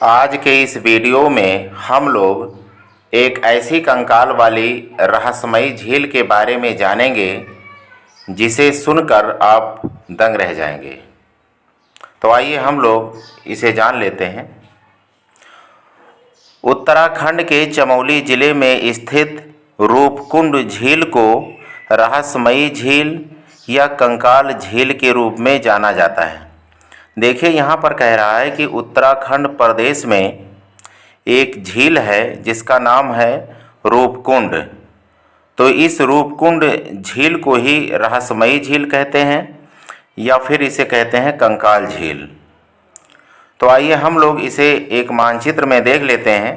आज के इस वीडियो में हम लोग एक ऐसी कंकाल वाली रहस्यमयी झील के बारे में जानेंगे जिसे सुनकर आप दंग रह जाएंगे। तो आइए हम लोग इसे जान लेते हैं। उत्तराखंड के चमोली जिले में स्थित रूपकुंड झील को रहस्यमयी झील या कंकाल झील के रूप में जाना जाता है। देखिए, यहाँ पर कह रहा है कि उत्तराखंड प्रदेश में एक झील है जिसका नाम है रूपकुंड। तो इस रूपकुंड झील को ही रहस्यमयी झील कहते हैं या फिर इसे कहते हैं कंकाल झील। तो आइए हम लोग इसे एक मानचित्र में देख लेते हैं।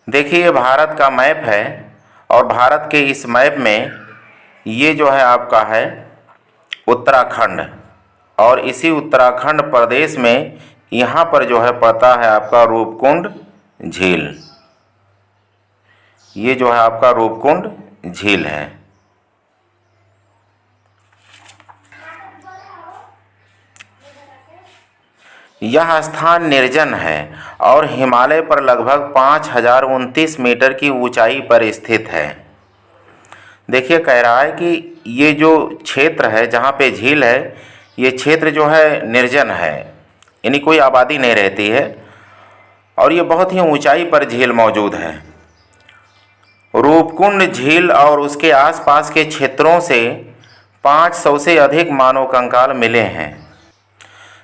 देखिए, ये भारत का मैप है और भारत के इस मैप में ये जो है आपका है उत्तराखंड, और इसी उत्तराखंड प्रदेश में यहाँ पर जो है पड़ता है आपका रूपकुंड झील। ये जो है आपका रूपकुंड झील है। यह स्थान निर्जन है और हिमालय पर लगभग 5029 मीटर की ऊंचाई पर स्थित है। देखिए, कह रहा है कि ये जो क्षेत्र है जहाँ पे झील है, ये क्षेत्र जो है निर्जन है, यानी कोई आबादी नहीं रहती है, और ये बहुत ही ऊंचाई पर झील मौजूद है। रूपकुंड झील और उसके आसपास के क्षेत्रों से 500 से अधिक मानव कंकाल मिले हैं।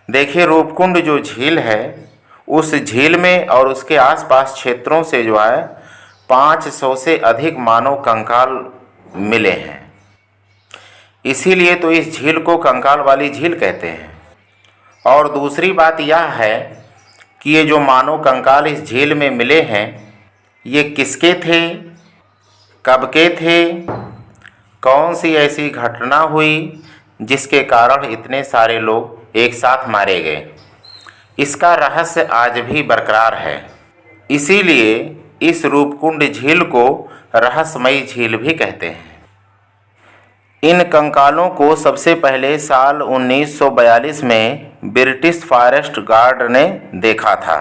देखिए, रूपकुंड जो झील है उस झील में और उसके आसपास क्षेत्रों से जो है 500 से अधिक मानव कंकाल मिले हैं। इसीलिए तो इस झील को कंकाल वाली झील कहते हैं। और दूसरी बात यह है कि ये जो मानव कंकाल इस झील में मिले हैं, ये किसके थे, कब के थे, कौन सी ऐसी घटना हुई जिसके कारण इतने सारे लोग एक साथ मारे गए, इसका रहस्य आज भी बरकरार है। इसीलिए इस रूपकुंड झील को रहस्यमयी झील भी कहते हैं। इन कंकालों को सबसे पहले साल 1942 में ब्रिटिश फॉरेस्ट गार्ड ने देखा था।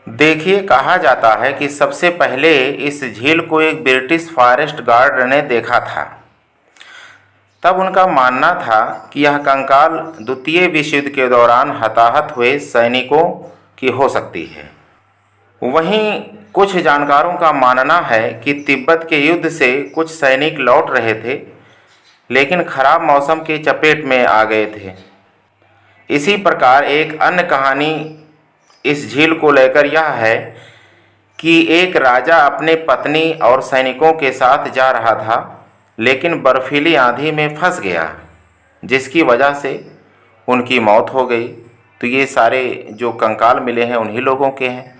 देखिए, कहा जाता है कि सबसे पहले इस झील को एक ब्रिटिश फॉरेस्ट गार्ड ने देखा था। तब उनका मानना था कि यह कंकाल द्वितीय विश्व युद्ध के दौरान हताहत हुए सैनिकों की हो सकती है। वहीं कुछ जानकारों का मानना है कि तिब्बत के युद्ध से कुछ सैनिक लौट रहे थे, लेकिन खराब मौसम की चपेट में आ गए थे। इसी प्रकार एक अन्य कहानी इस झील को लेकर यह है कि एक राजा अपने पत्नी और सैनिकों के साथ जा रहा था, लेकिन बर्फीली आंधी में फंस गया, जिसकी वजह से उनकी मौत हो गई। तो ये सारे जो कंकाल मिले हैं उन्हीं लोगों के हैं।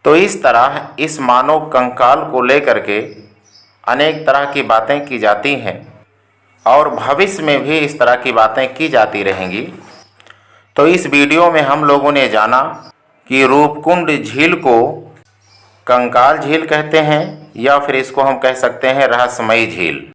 तो इस तरह इस मानव कंकाल को लेकर के अनेक तरह की बातें की जाती हैं और भविष्य में भी इस तरह की बातें की जाती रहेंगी। तो इस वीडियो में हम लोगों ने जाना कि रूपकुंड झील को कंकाल झील कहते हैं या फिर इसको हम कह सकते हैं रहस्यमयी झील।